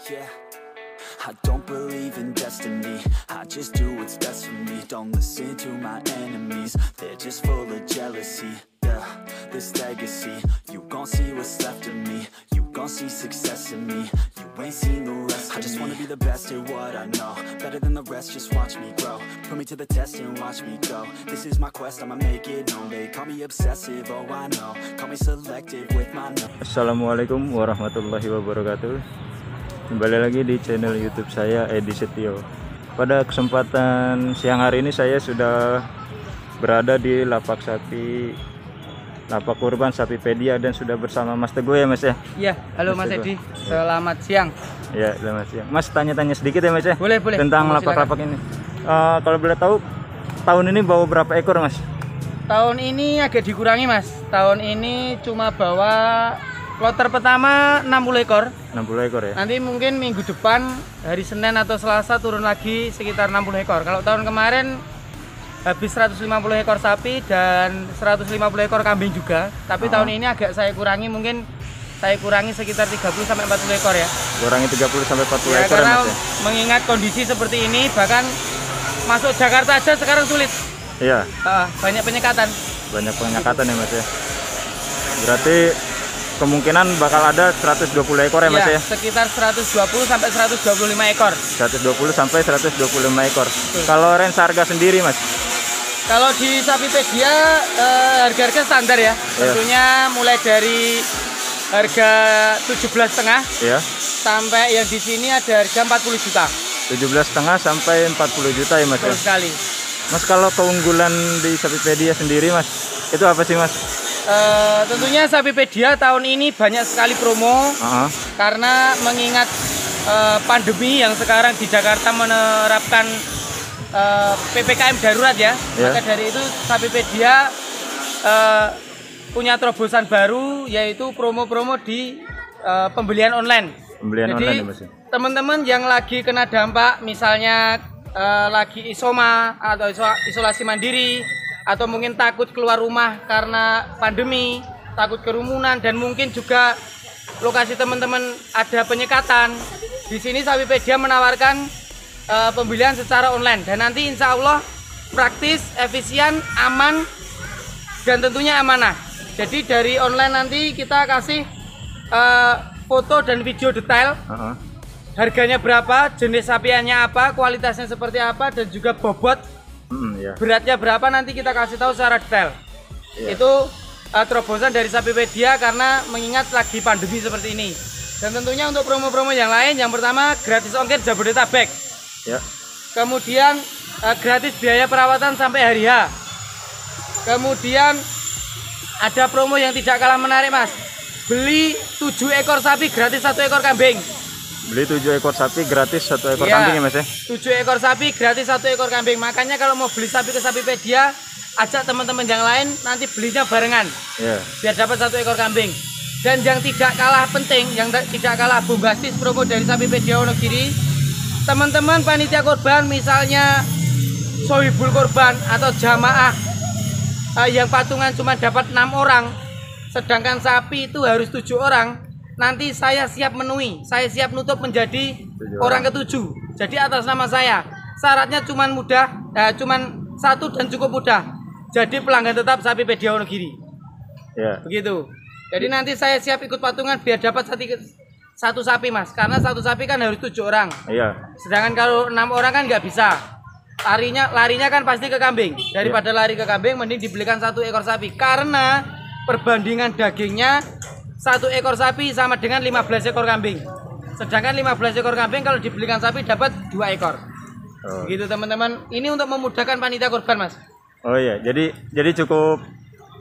Yeah, I don't believe in destiny. I just do what's best for me. Don't listen to my enemies. They're just full of jealousy. Yeah, this legacy, you gon' see what's left of me. You gon' see success in me. You ain't seen the rest of me. I just wanna be the best at what I know. Better than the rest, just watch me grow. Put me to the test and watch me go. This is my quest, I'ma make it known. They call me obsessive, oh I know. Call me selective with my no. Assalamualaikum warahmatullahi wabarakatuh. Kembali lagi di channel YouTube saya, Edi Setio. Pada kesempatan siang hari ini saya sudah berada di lapak kurban Sapipedia dan sudah bersama Mas Teguh ya Mas ya? Iya, halo Mas Edi, selamat siang. Ya, selamat siang. Mas tanya-tanya sedikit ya Mas ya? Boleh. Tentang lapak-lapak ini. Kalau boleh tahu, tahun ini bawa berapa ekor Mas? Tahun ini agak dikurangi Mas. Tahun ini cuma bawa kloter pertama 60 ekor. 60 ekor ya? Nanti mungkin minggu depan hari Senin atau Selasa turun lagi sekitar 60 ekor. Kalau tahun kemarin habis 150 ekor sapi dan 150 ekor kambing juga. Tapi tahun ini agak saya kurangi, mungkin saya kurangi sekitar 30 sampai 40 ekor ya. Kurangi 30 sampai 40 ekor karena ya Mas ya? Mengingat kondisi seperti ini, bahkan masuk Jakarta aja sekarang sulit. Iya. Banyak penyekatan. Banyak penyekatan ya Mas ya. Berarti kemungkinan bakal ada 120 ekor ya Mas ya? Sekitar 120 sampai 125 ekor. 120 sampai 125 ekor. Kalau range harga sendiri Mas? Kalau di Sapipedia harga-harga standar ya. Tentunya mulai dari harga 17,5 sampai yang di sini ada harga 40 juta. 17,5 sampai 40 juta ya Mas. Betul sekali. Mas, kalau keunggulan di Sapipedia sendiri Mas, itu apa sih Mas? Tentunya Sapipedia tahun ini banyak sekali promo karena mengingat pandemi yang sekarang di Jakarta menerapkan PPKM darurat ya. Maka dari itu Sapipedia punya terobosan baru, yaitu promo-promo di pembelian online. Jadi teman-teman yang lagi kena dampak, misalnya lagi isoma atau isolasi mandiri, atau mungkin takut keluar rumah karena pandemi, takut kerumunan, dan mungkin juga lokasi teman-teman ada penyekatan. Di sini Sapipedia menawarkan pembelian secara online, dan nanti insya Allah praktis, efisien, aman, dan tentunya amanah. Jadi dari online nanti kita kasih foto dan video detail, harganya berapa, jenis sapiannya apa, kualitasnya seperti apa, dan juga bobot, beratnya berapa, nanti kita kasih tahu secara detail. Itu terobosan dari Sapipedia karena mengingat lagi pandemi seperti ini. Dan tentunya untuk promo-promo yang lain, yang pertama gratis ongkir Jabodetabek. Kemudian gratis biaya perawatan sampai hari H. Kemudian ada promo yang tidak kalah menarik Mas. Beli 7 ekor sapi gratis 1 ekor kambing. Beli 7 ekor sapi gratis 1 ekor kambing ya Mas ya? 7 ekor sapi gratis 1 ekor kambing. Makanya kalau mau beli sapi ke Sapipedia, ajak teman-teman yang lain, nanti belinya barengan. Biar dapat 1 ekor kambing. Dan yang tidak kalah penting, yang tidak kalah bombastis promo dari Sapipedia Wonogiri, teman-teman panitia korban, misalnya sohibul korban atau jamaah yang patungan cuma dapat 6 orang, sedangkan sapi itu harus 7 orang, nanti saya siap memenuhi, saya siap nutup menjadi orang ke-7. Jadi atas nama saya. Syaratnya cuman mudah, cuman 1 dan cukup mudah. Jadi pelanggan tetap Sapipedia Wonogiri. Begitu. Jadi nanti saya siap ikut patungan biar dapat satu sapi Mas, karena satu sapi kan harus 7 orang. Sedangkan kalau 6 orang kan nggak bisa. Larinya kan pasti ke kambing. Daripada lari ke kambing, mending dibelikan 1 ekor sapi. Karena perbandingan dagingnya 1 ekor sapi sama dengan 15 ekor kambing. Sedangkan 15 ekor kambing kalau dibelikan sapi dapat 2 ekor. Begitu teman-teman. Ini untuk memudahkan panitia korban Mas. Jadi cukup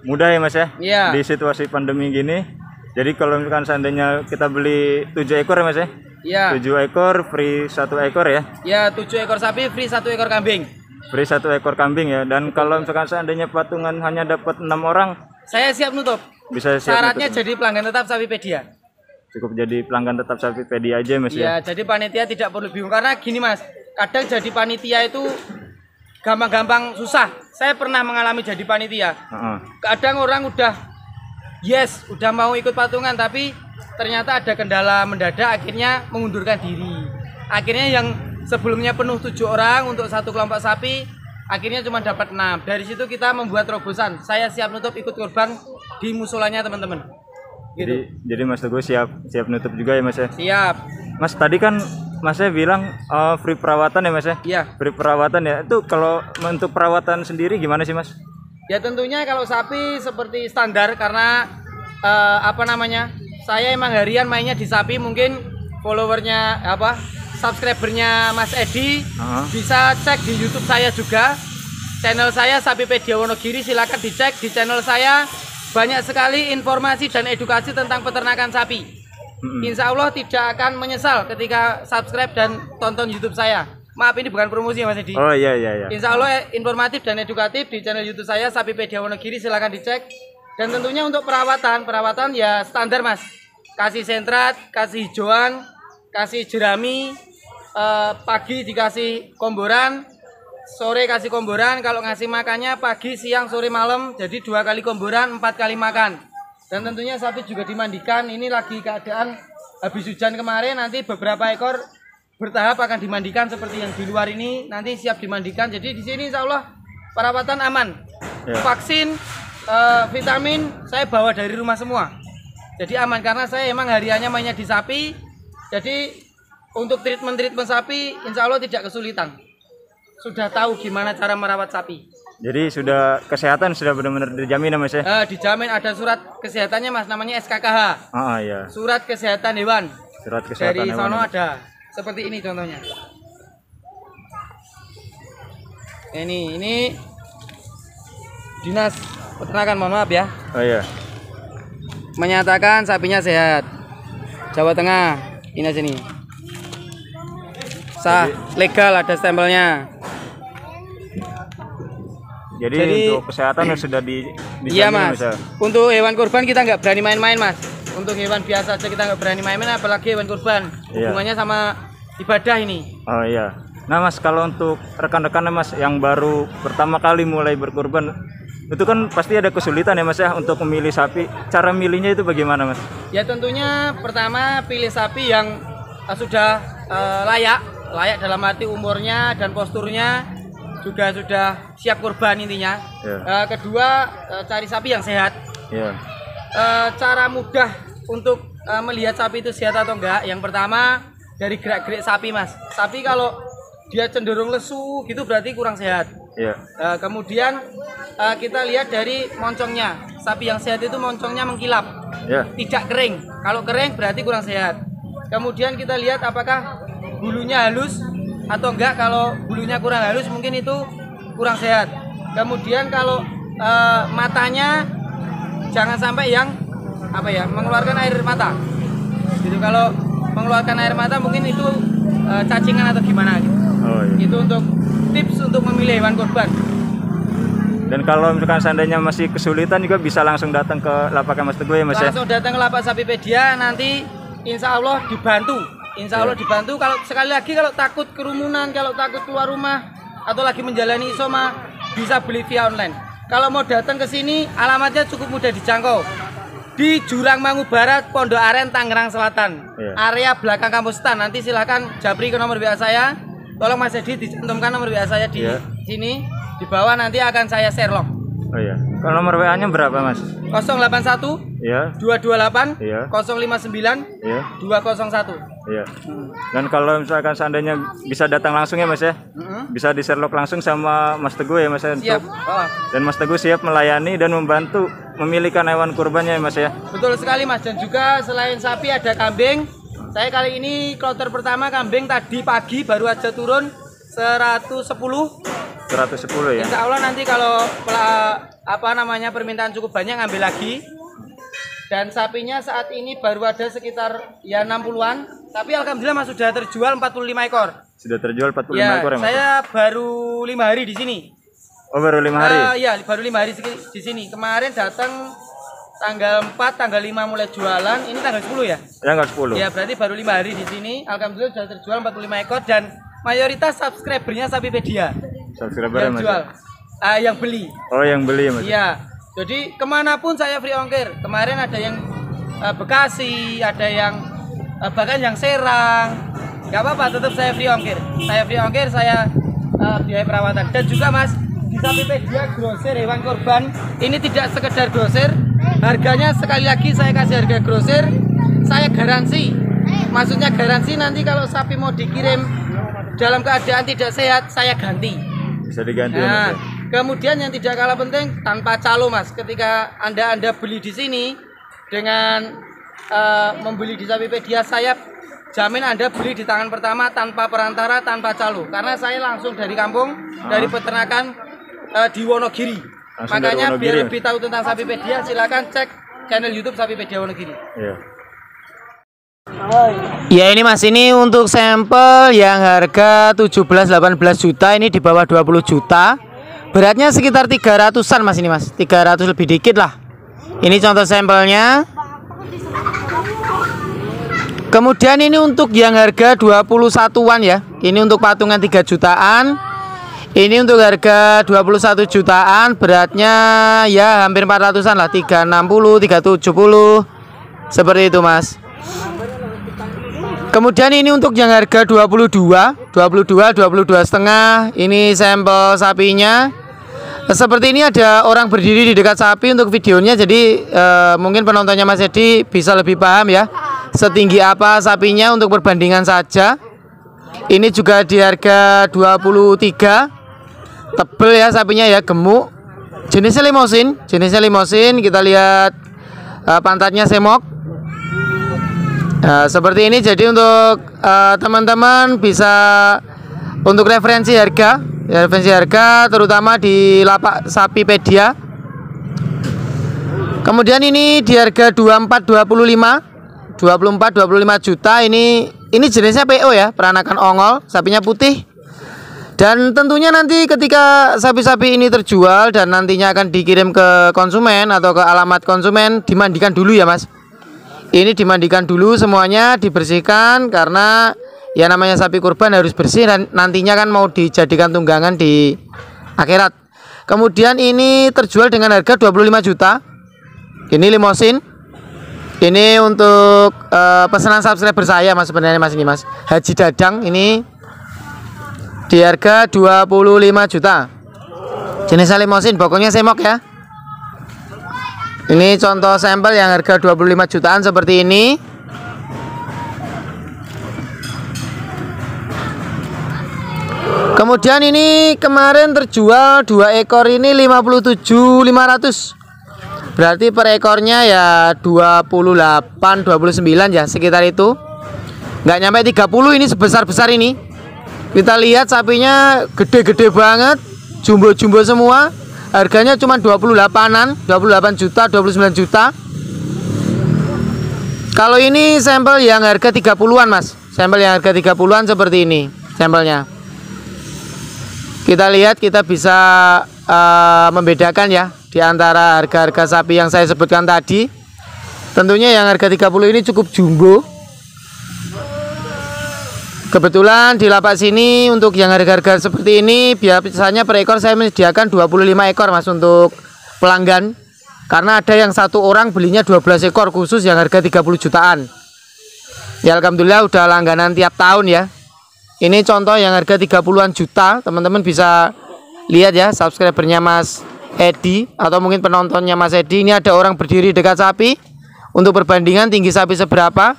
mudah ya Mas ya? Di situasi pandemi gini. Jadi kalau misalkan seandainya kita beli 7 ekor ya Mas ya? 7 ekor free 1 ekor ya? 7 ekor sapi free 1 ekor kambing. Free 1 ekor kambing ya. Dan kalau misalkan seandainya patungan hanya dapat 6 orang, saya siap nutup. Bisa siap syaratnya nutup. Jadi pelanggan tetap Sapipedia. Cukup jadi pelanggan tetap Sapipedia aja Mas ya? Jadi panitia tidak perlu bingung, karena gini Mas, kadang jadi panitia itu gampang-gampang susah. Saya pernah mengalami jadi panitia. Kadang orang udah udah mau ikut patungan, tapi ternyata ada kendala mendadak, akhirnya mengundurkan diri. Akhirnya yang sebelumnya penuh 7 orang untuk satu kelompok sapi, akhirnya cuma dapat 6. Dari situ kita membuat terobosan. Saya siap nutup ikut kurban di musolanya teman-teman. Gitu. Jadi Mas Teguh siap nutup juga ya Mas ya? Siap. Mas tadi kan Mas bilang free perawatan ya Mas ya? Iya. Free perawatan ya. Itu kalau untuk perawatan sendiri gimana sih Mas? Ya tentunya kalau sapi seperti standar karena saya emang harian mainnya di sapi, mungkin followernya subscribernya Mas Edi bisa cek di YouTube saya juga. Channel saya Sapipedia Wonogiri, silakan dicek di channel saya. Banyak sekali informasi dan edukasi tentang peternakan sapi. Insya Allah tidak akan menyesal ketika subscribe dan tonton YouTube saya. Maaf, ini bukan promosi Mas Edi. Oh iya. Insya Allah informatif dan edukatif di channel YouTube saya Sapipedia Wonogiri, silakan dicek. Dan tentunya untuk perawatan ya standar Mas. Kasih sentrat, kasih hijauan, kasih jerami, pagi dikasih komboran, sore kasih komboran. Kalau ngasih makannya pagi, siang, sore, malam, jadi 2 kali komboran, 4 kali makan. Dan tentunya sapi juga dimandikan. Ini lagi keadaan habis hujan kemarin, nanti beberapa ekor bertahap akan dimandikan seperti yang di luar ini, nanti siap dimandikan. Jadi di sini insya Allah perawatan aman. Vaksin, vitamin saya bawa dari rumah semua. Jadi aman karena saya emang hariannya mainnya di sapi. Jadi untuk treatment sapi insya Allah tidak kesulitan. Sudah tahu gimana cara merawat sapi. Jadi kesehatan sudah benar-benar dijamin ya Mas ya? Dijamin, ada surat kesehatannya Mas, namanya SKKH. Iya. Surat kesehatan hewan. Surat kesehatan dari hewan. sono ada. Seperti ini contohnya. Ini Dinas Peternakan, mohon maaf ya. Oh iya. Menyatakan sapinya sehat. Jawa Tengah, ini sini. Sah, legal, ada stempelnya. Jadi untuk kesehatan sudah iya Mas. Untuk hewan kurban kita nggak berani main-main Mas. Untuk hewan biasa aja kita nggak berani main-main, apalagi hewan kurban. Hubungannya sama ibadah ini. Oh iya. Nah Mas, kalau untuk rekan-rekan Mas yang baru pertama kali mulai berkurban, itu kan pasti ada kesulitan ya Mas ya untuk memilih sapi. Cara milihnya itu bagaimana Mas? Ya tentunya pertama pilih sapi yang sudah layak dalam arti umurnya dan posturnya juga sudah siap kurban intinya. Kedua cari sapi yang sehat. Cara mudah untuk melihat sapi itu sehat atau enggak, yang pertama dari gerak-gerik sapi Mas. Sapi kalau dia cenderung lesu gitu berarti kurang sehat. Kemudian kita lihat dari moncongnya. Sapi yang sehat itu moncongnya mengkilap, tidak kering. Kalau kering berarti kurang sehat. Kemudian kita lihat apakah bulunya halus atau enggak. Kalau bulunya kurang halus mungkin itu kurang sehat. Kemudian kalau matanya jangan sampai yang mengeluarkan air mata gitu. Kalau mengeluarkan air mata mungkin itu cacingan atau gimana gitu. Itu untuk tips untuk memilih hewan kurban. Dan kalau misalkan seandainya masih kesulitan juga bisa langsung datang ke lapak Mas Teguh ya Mas ya? Langsung datang ke lapak Sapipedia, nanti insya Allah dibantu. Insya Allah dibantu. Kalau sekali lagi kalau takut kerumunan, kalau takut keluar rumah atau lagi menjalani isoma, bisa beli via online. Kalau mau datang ke sini, alamatnya cukup mudah dijangkau. Di Jurang Mangu Barat, Pondok Aren, Tangerang Selatan. Area belakang kampus STAN. Nanti silahkan japri ke nomor WA saya. Tolong Mas Edi dicantumkan nomor WA saya di sini. Di bawah nanti akan saya share log. Oh iya. Kalau nomor WA-nya berapa Mas? 081 228 059 201. Iya. Dan kalau misalkan seandainya bisa datang langsung ya Mas ya, bisa di share log langsung sama Mas Teguh ya Mas ya. Siap. Dan Mas Teguh siap melayani dan membantu memilihkan hewan kurbannya ya Mas ya. Betul sekali Mas. Dan juga selain sapi ada kambing. Saya kali ini kloter pertama kambing tadi pagi baru aja turun 110 ya. Insya Allah nanti kalau permintaan cukup banyak ngambil lagi. Dan sapinya saat ini baru ada sekitar 60-an. Tapi alhamdulillah Mas sudah terjual 45 ekor. Sudah terjual 45 ekor ya Mas? Saya baru 5 hari di sini. Oh baru 5 hari? Iya baru 5 hari di sini. Kemarin datang tanggal 4, tanggal 5 mulai jualan. Ini tanggal 10 ya? Tanggal 10. Ya berarti baru 5 hari di sini. Alhamdulillah sudah terjual 45 ekor dan mayoritas subscribernya Sapipedia. Subscriber yang jual. Yang beli. Oh yang beli ya Mas? Iya. Jadi kemanapun saya free ongkir. Kemarin ada yang Bekasi, ada yang bahkan yang Serang. Gak apa-apa, tetap saya free ongkir. Saya biaya perawatan. Dan juga Mas, di Sapipedia grosir hewan kurban ini tidak sekedar grosir, harganya sekali lagi saya kasih harga grosir, saya garansi. Maksudnya garansi nanti kalau sapi mau dikirim dalam keadaan tidak sehat, saya ganti. Bisa diganti. Nah, kemudian yang tidak kalah penting, tanpa calo Mas. Ketika Anda beli di sini dengan membeli di Sapipedia, saya jamin Anda beli di tangan pertama tanpa perantara, tanpa calo. Karena saya langsung dari kampung, dari peternakan di Wonogiri. Langsung makanya Wonogiri, biar lebih tahu tentang Sapipedia, silakan cek channel YouTube Sapipedia Wonogiri. Iya. Ya ini Mas, ini untuk sampel yang harga 17-18 juta, ini di bawah 20 juta. Beratnya sekitar 300-an Mas, ini Mas, 300 lebih dikit lah. Ini contoh sampelnya. Kemudian ini untuk yang harga 21-an ya. Ini untuk patungan 3 jutaan. Ini untuk harga 21 jutaan, beratnya ya hampir 400-an lah, 360, 370. Seperti itu Mas. Kemudian ini untuk yang harga 22 setengah. Ini sampel sapinya. Seperti ini ada orang berdiri di dekat sapi untuk videonya. Jadi mungkin penontonnya Mas Edi bisa lebih paham ya, setinggi apa sapinya untuk perbandingan saja. Ini juga di harga 23. Tebel ya sapinya ya, gemuk. Jenisnya limosin. Kita lihat pantatnya semok. Seperti ini. Jadi untuk teman-teman bisa untuk referensi harga terutama di lapak Sapipedia. Kemudian ini di harga 24 25 juta. Ini jenisnya PO ya, peranakan ongol, sapinya putih. Dan tentunya nanti ketika sapi-sapi ini terjual dan nantinya akan dikirim ke konsumen atau ke alamat konsumen, dimandikan dulu ya Mas. Ini dimandikan dulu semuanya, dibersihkan, karena ya namanya sapi kurban harus bersih dan nantinya kan mau dijadikan tunggangan di akhirat. Kemudian ini terjual dengan harga 25 juta. Ini limosin. Ini untuk pesanan subscriber saya Mas, sebenarnya Mas, ini Mas Haji Dadang, ini di harga 25 juta. Jenisnya limosin, pokoknya semok ya. Ini contoh sampel yang harga 25 jutaan seperti ini. Kemudian ini kemarin terjual 2 ekor ini 57.500. Berarti per ekornya ya 28, 29 ya, sekitar itu. Nggak nyampe 30 ini, sebesar-besar ini. Kita lihat sapinya gede-gede banget, jumbo-jumbo semua. Harganya cuma 28-an, 28 juta, 29 juta. Kalau ini sampel yang harga 30-an Mas. Sampel yang harga 30-an seperti ini sampelnya. Kita lihat, kita bisa membedakan ya di antara harga-harga sapi yang saya sebutkan tadi. Tentunya yang harga 30 ini cukup jumbo. Kebetulan di lapak sini untuk yang harga-harga seperti ini biasanya per ekor saya menyediakan 25 ekor Mas untuk pelanggan. Karena ada yang satu orang belinya 12 ekor khusus yang harga 30 jutaan. Ya alhamdulillah udah langganan tiap tahun ya. Ini contoh yang harga 30-an juta. Teman-teman bisa lihat ya, subscribernya Mas Edi atau mungkin penontonnya Mas Edi. Ini ada orang berdiri dekat sapi untuk perbandingan tinggi sapi seberapa.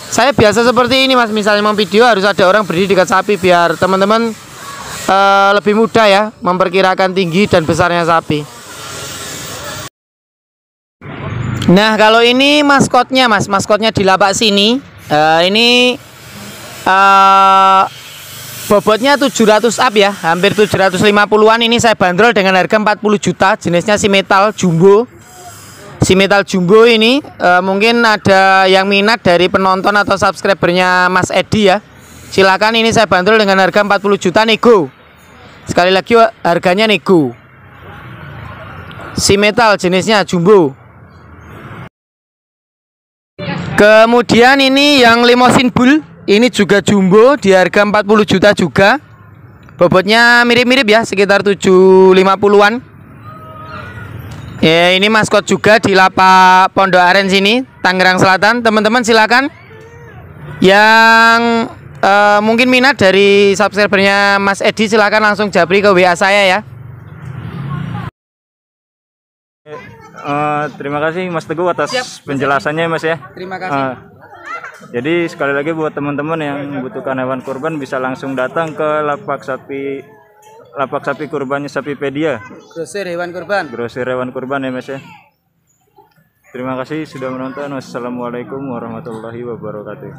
Saya biasa seperti ini Mas, misalnya mau video harus ada orang berdiri dekat sapi biar teman-teman lebih mudah ya memperkirakan tinggi dan besarnya sapi. Nah kalau ini maskotnya Mas, maskotnya di lapak sini. Ini bobotnya 700 up ya, hampir 750-an. Ini saya bandrol dengan harga 40 juta. Jenisnya si metal jumbo. Si metal jumbo ini mungkin ada yang minat dari penonton atau subscribernya Mas Edi ya. Silakan, ini saya bandrol dengan harga 40 juta nego. Sekali lagi harganya nego. Si metal jenisnya jumbo. Kemudian ini yang limosin bull, ini juga jumbo di harga 40 juta juga. Bobotnya mirip-mirip ya, sekitar 750-an. Ya, ini maskot juga di lapak Pondok Aren sini, Tangerang Selatan. Teman-teman silakan yang mungkin minat dari subscribernya Mas Edi, silakan langsung japri ke WA saya ya. Terima kasih Mas Teguh atas penjelasannya Mas ya. Terima kasih. Jadi sekali lagi buat teman-teman yang membutuhkan hewan kurban bisa langsung datang ke lapak sapi kurbannya Sapipedia. Grosir hewan kurban. Grosir hewan kurban ya Mas ya. Terima kasih sudah menonton. Wassalamualaikum warahmatullahi wabarakatuh.